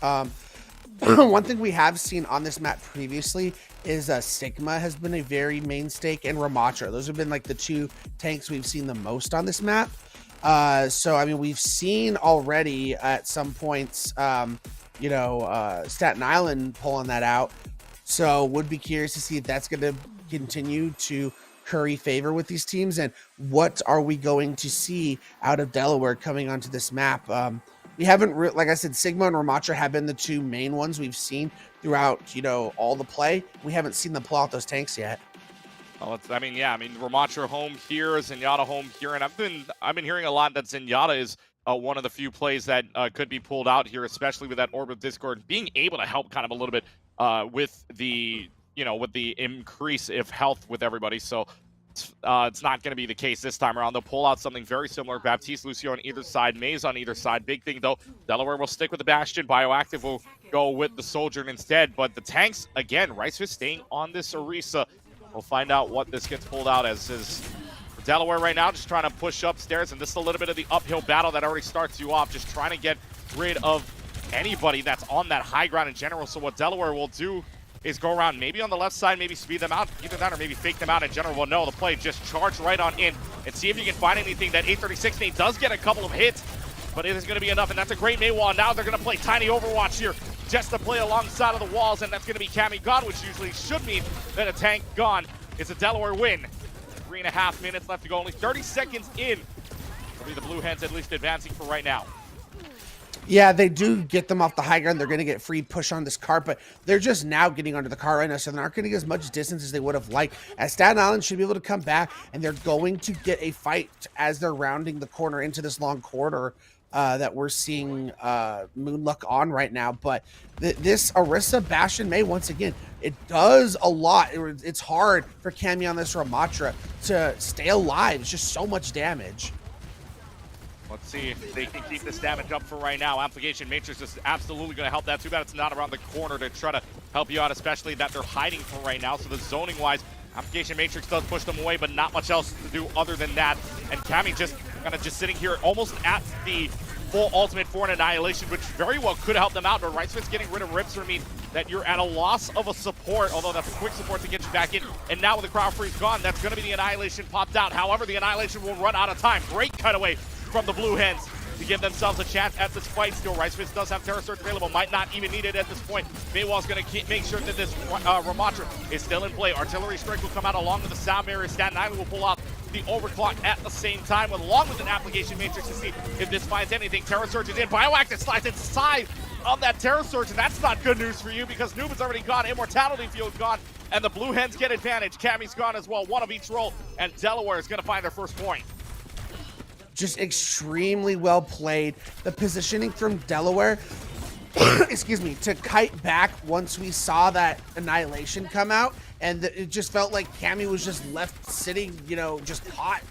One thing we have seen on this map previously is Sigma has been a very mainstay, and Ramatra. Those have been like the 2 tanks we've seen the most on this map. So we've seen already at some points, Staten Island pulling that out. So would be curious to see if that's going to continue to curry favor with these teams, and what are we going to see out of Delaware coming onto this map. We haven't, like I said, Sigma and Ramatra have been the 2 main ones we've seen throughout, all the play. We haven't seen them pull out those tanks yet. Well, Ramatra home here, Zenyatta home here, and I've been hearing a lot that Zenyatta is one of the few plays that could be pulled out here, especially with that Orb of Discord being able to help kind of a little bit with the increase of health with everybody. So it's not going to be the case this time around. They'll pull out something very similar. Baptiste, Lucio on either side, Maze on either side. Big thing, though, Delaware will stick with the Bastion. Bioactive will go with the Soldier instead. But the tanks, again, Rice Fist staying on this Orisa. We'll find out what this gets pulled out as is. Delaware right now just trying to push upstairs, and this is a little bit of the uphill battle that already starts you off, just trying to get rid of anybody that's on that high ground in general. So what Delaware will do is go around maybe on the left side, maybe speed them out, either that or maybe fake them out in general. Well, no, the play just charge right on in and see if you can find anything. That 836 nade does get a couple of hits, but it is going to be enough, and that's a great nade wall. Now they're going to play tiny Overwatch here just to play alongside of the walls, and that's going to be Cammy gone, which usually should mean that a tank gone. It's a Delaware win. 3.5 minutes left to go, only 30 seconds in. It'll be the Blue Hens at least advancing for right now. Yeah, they do get them off the high ground. They're going to get free push on this car, but they're just now getting under the car right now, so they're not going to get as much distance as they would have liked. As Staten Island should be able to come back, and they're going to get a fight as they're rounding the corner into this long corridor that we're seeing Moonluck on right now. But this Orisa, Bastion, May, once again, it does a lot. It's hard for Cammy on this Ramatra to stay alive. It's just so much damage. Let's see if they can keep this damage up for right now. Application Matrix is absolutely going to help that. Too bad it's not around the corner to try to help you out, especially that they're hiding for right now. So the zoning-wise, Application Matrix does push them away, but not much else to do other than that. And Cammy just kind of just sitting here almost at the full ultimate for an annihilation, which very well could help them out. But RiceFist getting rid of Rips would mean that you're at a loss of a support, although that's a quick support to get you back in. And now with the crowd freeze gone, that's going to be the annihilation popped out. However, the annihilation will run out of time. Great cutaway from the Blue Hens to give themselves a chance at this fight still. RiceFist does have Terror Surge available, might not even need it at this point. Maywall's going to make sure that this Ramatra is still in play. Artillery Strike will come out along with the sound barrier. Staten Island will pull off the overclock at the same time, along with an Application Matrix to see if this finds anything. Terror Surge is in. Bioactive slides inside of that Terror Surge, and that's not good news for you because Noob is already gone, Immortality Field gone, and the Blue Hens get advantage. Cammy's gone as well, one of each roll, and Delaware is going to find their first point. Just extremely well played. The positioning from Delaware, excuse me, to kite back once we saw that annihilation come out, and it just felt like Cammy was just left sitting, you know, just hot.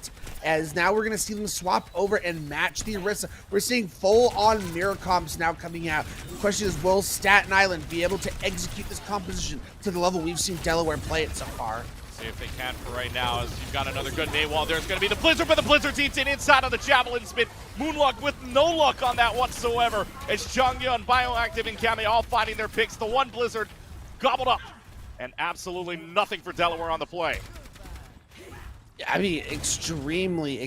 As now we're going to see them swap over and match the Orisa. We're seeing full-on mirror comps now coming out. The question is, will Staten Island be able to execute this composition to the level we've seen Delaware play it so far? See if they can for right now, as you've got another good nade wall. There's going to be the Blizzard, but the Blizzard eats in inside of the Javelin spin. Moonluck with no luck on that whatsoever. As Chungyun, Bioactive, and Cammy all finding their picks. The one Blizzard gobbled up, and absolutely nothing for Delaware on the play. I mean, extremely,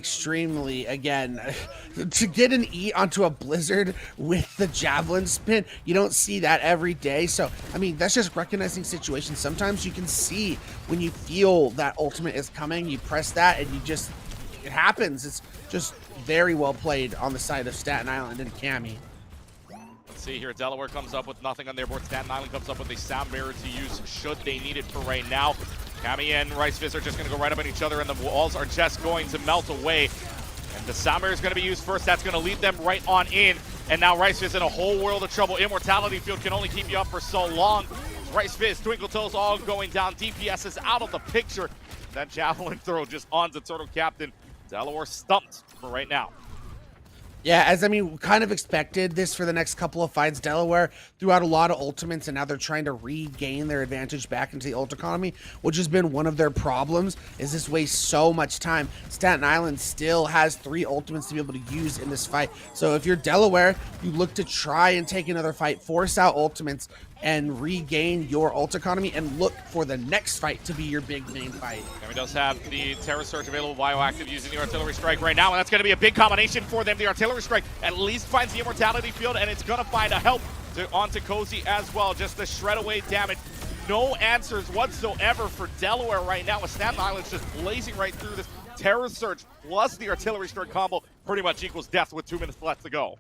again, to get an E onto a Blizzard with the Javelin spin, you don't see that every day. So, I mean, that's just recognizing situations. Sometimes you can see when you feel that ultimate is coming, you press that and it happens. It's just very well played on the side of Staten Island and Cammy. Let's see here, Delaware comes up with nothing on their board. Staten Island comes up with a sound barrier to use should they need it for right now. Cammy and RiceFist are just going to go right up on each other, and the walls are just going to melt away. And the sound barrier is going to be used first. That's going to lead them right on in. And now RiceFist in a whole world of trouble. Immortality Field can only keep you up for so long. RiceFist, Twinkle Toes all going down. DPS is out of the picture. That Javelin throw just onto Turtle Captain. Delaware stumped for right now. Yeah, as I mean, kind of expected this for the next couple of fights. Delaware threw out a lot of ultimates, and now they're trying to regain their advantage back into the ult economy, which has been one of their problems, is this wastes so much time. Staten Island still has 3 ultimates to be able to use in this fight. So if you're Delaware, you look to try and take another fight, force out ultimates, and regain your ult economy, and look for the next fight to be your big main fight. Cammy does have the Terror Surge available, Bioactive using the Artillery Strike right now, and that's going to be a big combination for them. The Artillery Strike at least finds the Immortality Field, and it's going to find a help onto Cozy as well, just to shred away damage. No answers whatsoever for Delaware right now, with Staten Island just blazing right through this. Terror Surge plus the Artillery Strike combo pretty much equals death with 2 minutes left to go.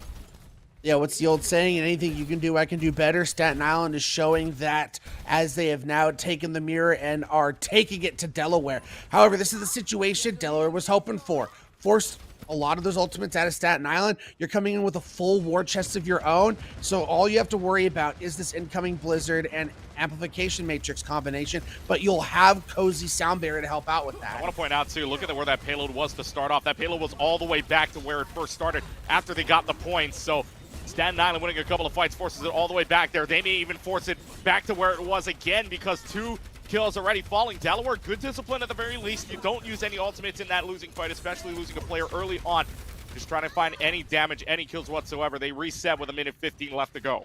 Yeah, what's the old saying? Anything you can do, I can do better. Staten Island is showing that as they have now taken the mirror and are taking it to Delaware. However, this is the situation Delaware was hoping for. Forced a lot of those ultimates out of Staten Island. You're coming in with a full war chest of your own. So all you have to worry about is this incoming Blizzard and Amplification Matrix combination, but you'll have Cozy Sound Barrier to help out with that. I want to point out, too, look at where that payload was to start off. That payload was all the way back to where it first started after they got the points. So Staten Island winning a couple of fights forces it all the way back there. They may even force it back to where it was again because 2 kills already falling. Delaware, good discipline at the very least. You don't use any ultimates in that losing fight, especially losing a player early on. just trying to find any damage, any kills whatsoever. They reset with 1:15 left to go.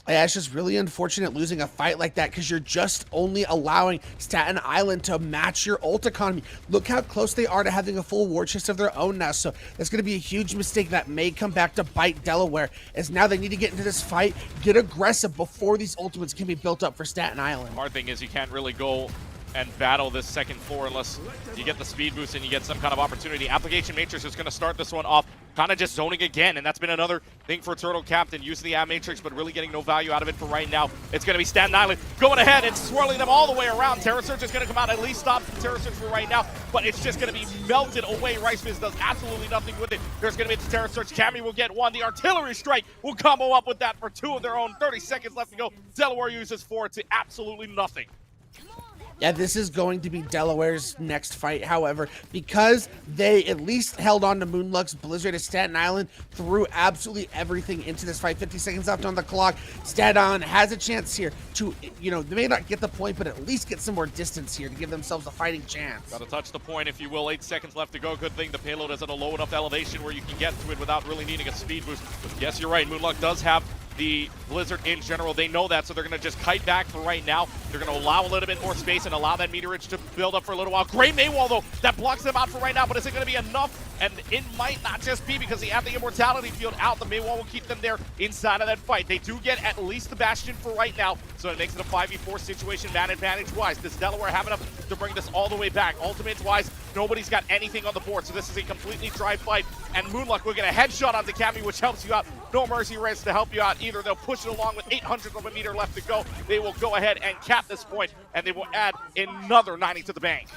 Yeah, it's just really unfortunate losing a fight like that because you're just only allowing Staten Island to match your ult economy. Look how close they are to having a full war chest of their own now. So that's going to be a huge mistake that may come back to bite Delaware, as now they need to get into this fight, get aggressive before these ultimates can be built up for Staten Island. Hard thing is you can't really go and battle this second floor unless you get the speed boost and you get some kind of opportunity. Application Matrix is going to start this one off kind of just zoning again, and that's been another thing for Turtle Captain, using the App Matrix but really getting no value out of it for right now. It's going to be Staten Island going ahead and swirling them all the way around. Terra Surge is going to come out, at least stop Terra Surge for right now, but it's just going to be melted away. Rice Fizz does absolutely nothing with it. There's going to be the Terra Surge. Cammy will get one. The Artillery Strike will combo up with that for 2 of their own. 30 seconds left to go. Delaware uses 4 to absolutely nothing. Yeah, this is going to be Delaware's next fight, however, because they at least held on to Moonluck's Blizzard at Staten Island, threw absolutely everything into this fight. 50 seconds left on the clock. Staten Island has a chance here to, they may not get the point, but at least get some more distance here to give themselves a fighting chance. Got to touch the point, if you will. 8 seconds left to go. Good thing the payload is at a low enough elevation where you can get to it without really needing a speed boost. Yes, you're right. Moonluck does have the Blizzard in general. They know that, so they're going to just kite back for right now. They're going to allow a little bit more space and allow that meterage to build up for a little while. Great Maywall, though, that blocks them out for right now, but is it going to be enough? And it might not just be because they have the Immortality field out. The Maywall will keep them there inside of that fight. They do get at least the Bastion for right now, so it makes it a 5v4 situation, man advantage-wise. Does Delaware have enough to bring this all the way back? Ultimate-wise, nobody's got anything on the board, so this is a completely dry fight. And Moonluck will get a headshot onto Cammy, which helps you out. No Mercy Res to help you out either. They'll push it along with 800 of a meter left to go. They will go ahead and cap this point, and they will add another 90 to the bank.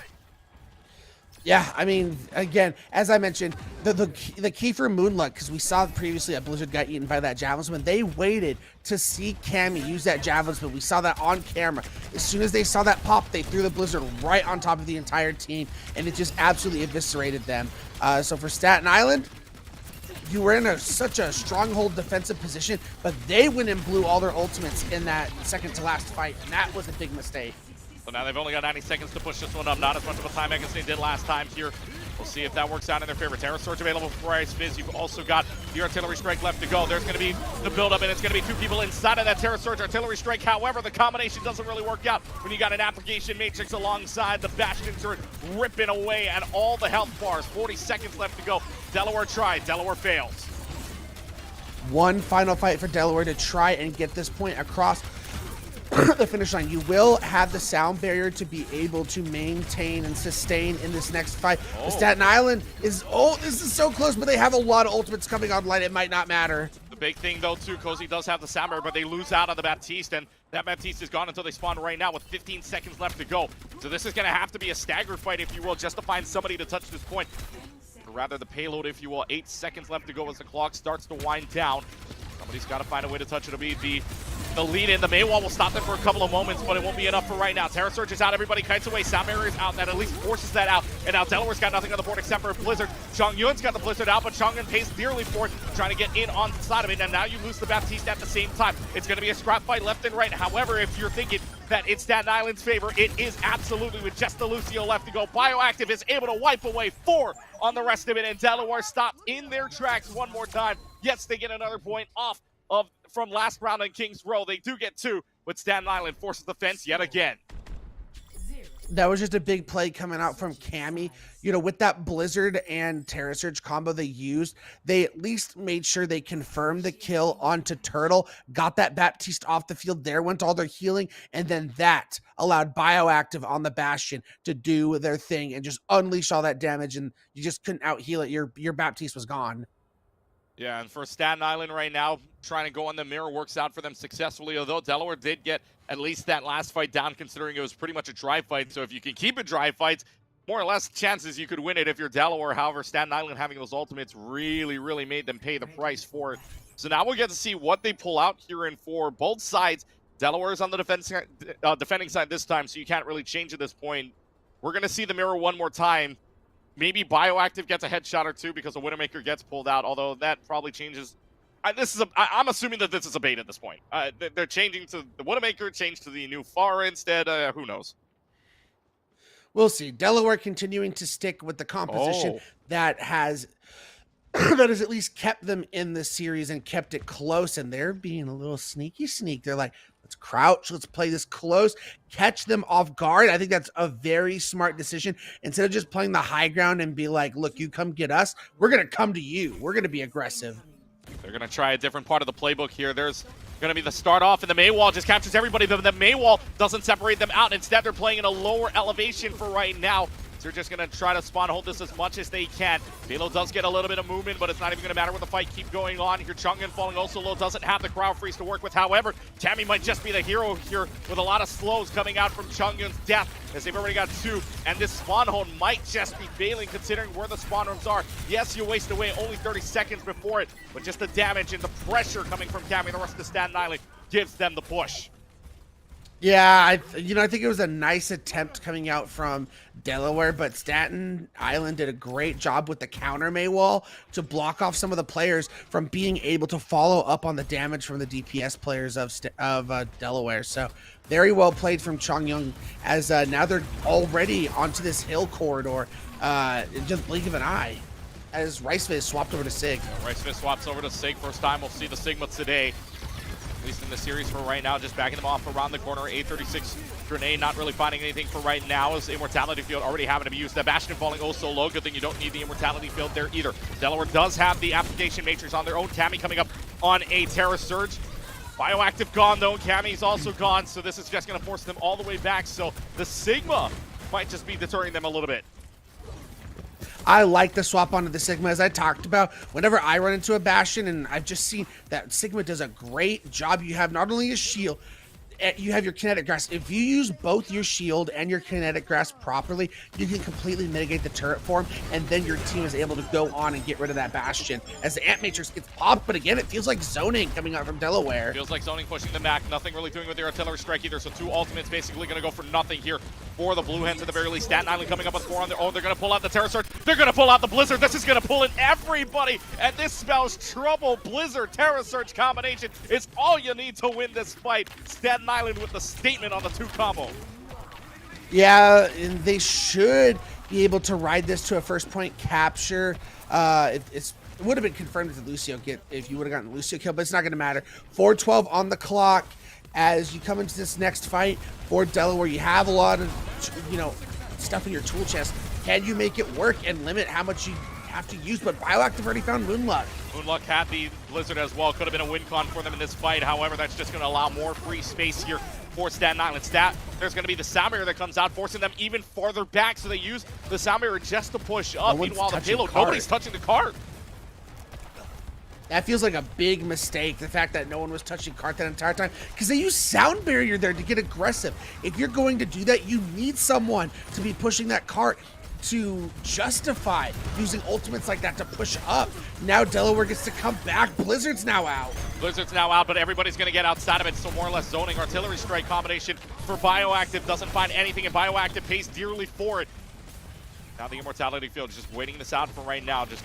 Yeah, I mean, again, as I mentioned, the key for Moonluck, because we saw previously that Blizzard got eaten by that Javelin Spin, they waited to see Cammy use that Javelin Spin. We saw that on camera. As soon as they saw that pop, they threw the Blizzard right on top of the entire team, and it just absolutely eviscerated them. So for Staten Island, you were in such a stronghold defensive position, but they went and blew all their ultimates in that second to last fight, and that was a big mistake. So now they've only got 90 seconds to push this one up. Not as much of a time as they did last time here. We'll see if that works out in their favor. Terra Surge available for Rice Fizz. You've also got the Artillery Strike left to go. There's going to be the build-up, and it's going to be 2 people inside of that Terra Surge Artillery Strike. However, the combination doesn't really work out when you got an Application Matrix alongside. The Bastions are ripping away at all the health bars. 40 seconds left to go. Delaware tried. Delaware fails. One final fight for Delaware to try and get this point across the finish line. You will have the sound barrier to be able to maintain and sustain in this next fight. Oh. Staten Island is, this is so close, but they have a lot of ultimates coming online. It might not matter. The big thing, though, too, Cozy does have the sound barrier, but they lose out on the Baptiste, and that Baptiste is gone until they spawn right now with 15 seconds left to go. So this is going to have to be a stagger fight, if you will, just to find somebody to touch this point. Or rather, the payload, if you will. 8 seconds left to go as the clock starts to wind down. Somebody's got to find a way to touch it. It'll be the lead in. The Maywall will stop them for a couple of moments, but it won't be enough for right now. Terra Surge is out. Everybody kites away. Sound Barrier is out. That at least forces that out. And now Delaware's got nothing on the board except for Blizzard. Chong Yun's got the Blizzard out, but Chong Yun pays dearly for it, trying to get in on the side of it. And now you lose the Baptiste at the same time. It's going to be a scrap fight left and right. However, if you're thinking that it's Staten Island's favor, it is absolutely, with just the Lucio left to go. Bioactive is able to wipe away 4 on the rest of it, and Delaware stopped in their tracks one more time. Yes, they get another point off from last round on Kings Row. They do get 2, but Staten Island forces the fence yet again. That was just a big play coming out from Cammy. With that Blizzard and Terra Surge combo they used, they at least made sure they confirmed the kill onto Turtle, got that Baptiste off the field. There went all their healing, and then that allowed Bioactive on the Bastion to do their thing and just unleash all that damage, and you just couldn't out-heal it. Your Baptiste was gone. Yeah, and for Staten Island right now, trying to go on the mirror works out for them successfully, although Delaware did get at least that last fight down, considering it was pretty much a dry fight. So if you can keep it dry fights, more or less chances you could win it if you're Delaware. However, Staten Island having those ultimates really, really made them pay the price for it. So now we'll get to see what they pull out here in for both sides. Delaware is on the defending side this time, so you can't really change at this point. We're going to see the mirror one more time. Maybe Bioactive gets a headshot or 2 because the Widowmaker gets pulled out, although that probably changes. I'm assuming that this is a bait at this point. They're changing to the Widowmaker, changed to the new Pharah instead. Who knows? We'll see. Delaware continuing to stick with the composition that has that has at least kept them in this series and kept it close. And they're being a little sneaky. They're like, let's crouch, let's play this close, catch them off guard. I think that's a very smart decision. Instead of just playing the high ground and be like, look, you come get us, we're going to come to you. We're going to be aggressive. They're going to try a different part of the playbook here. There's going to be the start off, and the Maywall just captures everybody, but the Maywall doesn't separate them out. Instead, they're playing in a lower elevation for right now. They're just going to try to spawn hold this as much as they can. Halo does get a little bit of movement, but it's not even going to matter with the fight keep going on here. Chang'an falling also low, doesn't have the crowd freeze to work with. However, Tammy might just be the hero here with a lot of slows coming out from Chang'an's death, as they've already got 2, and this spawn hold might just be failing considering where the spawn rooms are. Yes, you waste away only 30 seconds before it, but just the damage and the pressure coming from Tammy and the rest of the Staten Island gives them the push. Yeah, I think it was a nice attempt coming out from Delaware, but Staten Island did a great job with the counter Maywall to block off some of the players from being able to follow up on the damage from the DPS players of Delaware. So very well played from Chang'an, as now they're already onto this hill corridor in just blink of an eye, as RiceFizz swapped over to Sig. RiceFizz swaps over to Sig. First time we'll see the Sigma today, at least in the series for right now, just backing them off around the corner. 836 grenade, not really finding anything for right now, as Immortality Field already having to be used. That Bastion falling oh so low. Good thing you don't need the Immortality Field there either. Delaware does have the Application Matrix on their own. Cammy coming up on a Terra Surge. Bioactive gone though, Cammy's also gone, so this is just going to force them all the way back. So the Sigma might just be deterring them a little bit. I like the swap onto the Sigma, as I talked about. Whenever I run into a Bastion, and I've just seen that Sigma does a great job. You have not only a shield, you have your kinetic grasp. If you use both your shield and your kinetic grasp properly, you can completely mitigate the turret form, and then your team is able to go on and get rid of that Bastion as the Ant Matrix gets popped. But again, it feels like zoning coming out from Delaware. Feels like zoning pushing them back. Nothing really doing with their artillery strike either, so 2 ultimates basically going to go for nothing here for the Blue Hens at the very least. Staten Island coming up with 4 on their own. They're going to pull out the Terra Surge. They're going to pull out the Blizzard. This is going to pull in everybody, and this spells trouble. Blizzard Terra Surge combination is all you need to win this fight. Staten Island with the statement on the 2 combo. Yeah, and they should be able to ride this to a first point capture. It would have been confirmed with the Lucio get if you would have gotten the Lucio kill, but it's not going to matter. 4:12 on the clock as you come into this next fight for Delaware. You have a lot of, stuff in your tool chest. Can you make it work and limit how much you have to use? But Bioactive already found Moonluck. Moonluck had the Blizzard as well. Could have been a win con for them in this fight. However, that's just going to allow more free space here for Staten Island. There's going to be the Sound Barrier that comes out, forcing them even farther back. So they use the Sound Barrier just to push up. Meanwhile, the payload, nobody's touching the cart. That feels like a big mistake, the fact that no one was touching cart that entire time, because they use Sound Barrier there to get aggressive. If you're going to do that, you need someone to be pushing that cart to justify using ultimates like that to push up. Now Delaware gets to come back. Blizzard's now out. Blizzard's now out, but everybody's going to get outside of it, so more or less zoning. Artillery strike combination for Bioactive doesn't find anything, and Bioactive pays dearly for it. Now the Immortality Field is just waiting this out for right now, just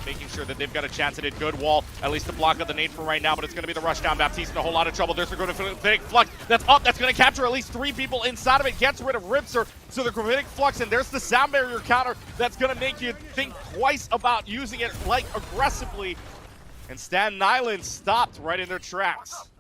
making sure that they've got a chance at a good wall, at least to block up the nade for right now, but it's going to be the rush down. Baptiste in a whole lot of trouble. There's a Gravitic Flux that's up. That's going to capture at least 3 people inside of it. Gets rid of Ripser, so the Gravitic Flux, and there's the Sound Barrier counter that's going to make you think twice about using it like aggressively. And Staten Island stopped right in their tracks.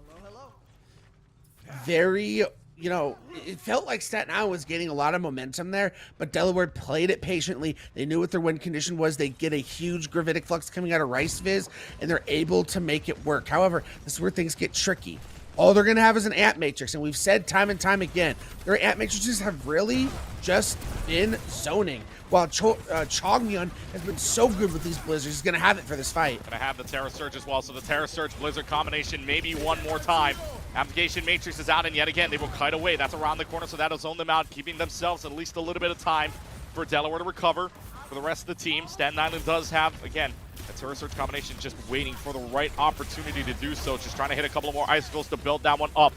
Very... it felt like Staten Island was gaining a lot of momentum there, but Delaware played it patiently. They knew what their win condition was. They get a huge Gravitic Flux coming out of RiceFizz, and they're able to make it work. However, this is where things get tricky. All they're going to have is an Ant Matrix, and we've said time and time again, their Ant Matrices have really just been zoning. While Chang'an has been so good with these Blizzards, he's going to have it for this fight. Going to have the Terra Surge as well, so the Terra Surge Blizzard combination maybe one more time. Application Matrix is out, and yet again, they will kite away. That's around the corner, so that'll zone them out, keeping themselves at least a little bit of time for Delaware to recover. For the rest of the team, Staten Island does have, again, a Terra Surge combination just waiting for the right opportunity to do so. Just trying to hit a couple of more icicles to build that one up.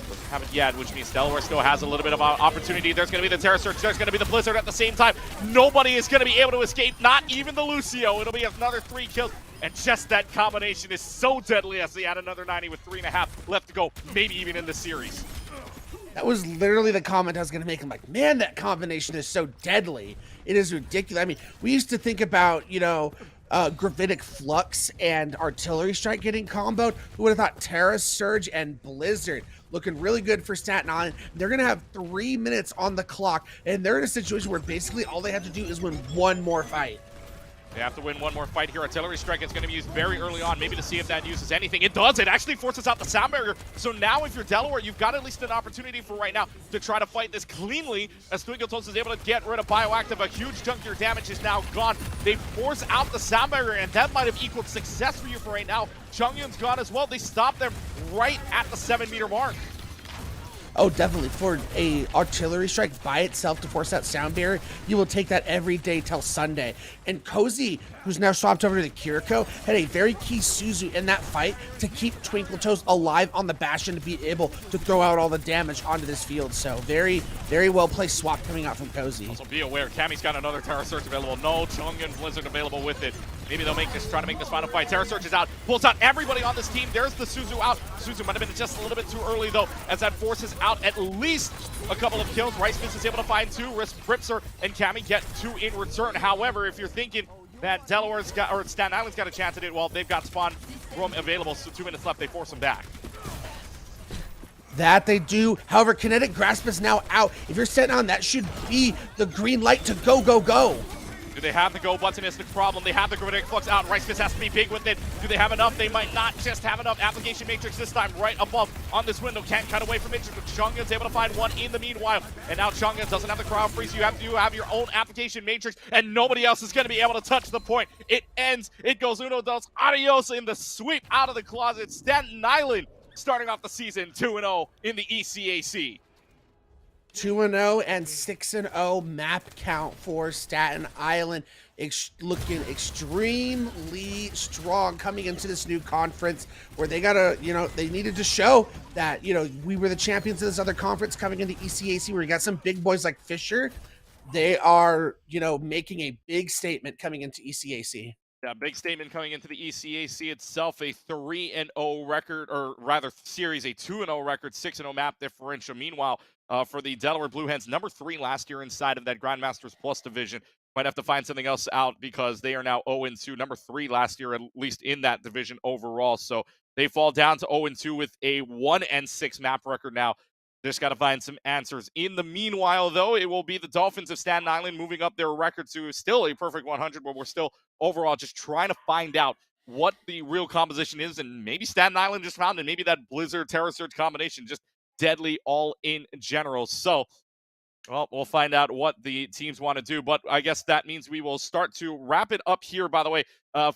Doesn't have it yet, which means Delaware still has a little bit of opportunity. There's going to be the Terra Surge, there's going to be the Blizzard at the same time. Nobody is going to be able to escape, not even the Lucio. It'll be another 3 kills. And just that combination is so deadly as they add another 90 with 3.5 left to go, maybe even in the series. That was literally the comment I was going to make. I'm like, man, that combination is so deadly. It is ridiculous. I mean, we used to think about, Gravitic Flux and Artillery Strike getting comboed. Who would have thought Terra Surge and Blizzard looking really good for Staten Island. They're going to have 3 minutes on the clock, and they're in a situation where basically all they have to do is win one more fight. They have to win one more fight here. Artillery Strike is going to be used very early on, maybe to see if that uses anything. It does. It actually forces out the sound barrier. So now if you're Delaware, you've got at least an opportunity for right now to try to fight this cleanly, as Twinkletoes is able to get rid of Bioactive. A huge chunk of your damage is now gone. They force out the sound barrier, and that might have equaled success for you for right now. Chungyun's gone as well. They stop them right at the 7-meter mark. Oh, definitely. For a artillery strike by itself to force out sound barrier, you will take that every day till Sunday. And Cozy, who's now swapped over to the Kiriko, had a very key Suzu in that fight to keep Twinkletoes alive on the Bastion to be able to throw out all the damage onto this field. So very, very well placed swap coming out from Cozy. Also be aware, Cammy's got another Terra Surge available. No Chungyun Blizzard available with it. Maybe they'll try to make this final fight. Terra Surge is out, pulls out everybody on this team. There's the Suzu out. Suzu might have been just a little bit too early though, as that forces out at least a couple of kills. Rice Fist is able to find 2. Ripser and Cammy get 2 in return. However, if you're thinking that Delaware's got, or Staten Island's got a chance at it, well, they've got spawn room available, so 2 minutes left. They force them back. That they do. However, Kinetic Grasp is now out. If you're Staten Island, that should be the green light to go, go, go. Do they have the go button is the problem. They have the Gravitic Flux out. Rice Fist has to be big with it. Do they have enough? They might not just have enough. Application Matrix this time right above on this window. Can't cut away from it, but Chungyun's able to find one in the meanwhile. And now Chungyun doesn't have the crowd freeze. You have your own Application Matrix, and nobody else is going to be able to touch the point. It ends. It goes uno, dos, adios in the sweep out of the closet. Staten Island starting off the season 2-0 in the ECAC. 2-0 and 6-0 map count for Staten Island. Looking extremely strong coming into this new conference where they gotta, they needed to show that, we were the champions of this other conference coming into ECAC where you got some big boys like Fisher. They are, making a big statement coming into ECAC. Yeah, big statement coming into the ECAC itself, a 3-0 record, or rather series, a 2-0 record, 6-0 map differential. Meanwhile, for the Delaware Blue Hens, number 3 last year inside of that Grandmasters Plus division. Might have to find something else out because they are now 0-2, number 3 last year, at least in that division overall. So they fall down to 0-2 with a 1-6 map record now. Just got to find some answers. In the meanwhile, though, it will be the Dolphins of Staten Island moving up their record to still a perfect 100, but we're still overall just trying to find out what the real composition is, and maybe Staten Island just found it. Maybe that Blizzard Terra Surge combination just deadly all in general. So, well, we'll find out what the teams want to do, but I guess that means we will start to wrap it up here, by the way,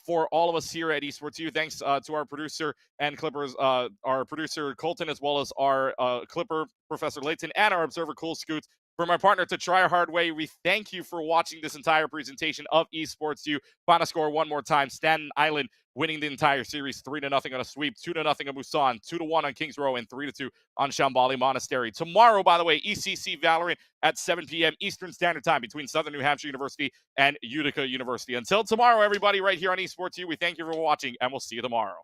for all of us here at Esports U. Thanks to our producer and Clippers, our producer Colton, as well as our Clipper, Professor Layton, and our observer, Cool Scoots. For my partner, to Try a Hard Way, we thank you for watching this entire presentation of Esports U. Final score one more time. Staten Island winning the entire series 3-0 on a sweep, 2-0 on Busan, 2-1 on Kings Row, and 3-2 on Shambhala Monastery. Tomorrow, by the way, ECC Valorant at 7 p.m. Eastern Standard Time between Southern New Hampshire University and Utica University. Until tomorrow, everybody, right here on Esports U, we thank you for watching, and we'll see you tomorrow.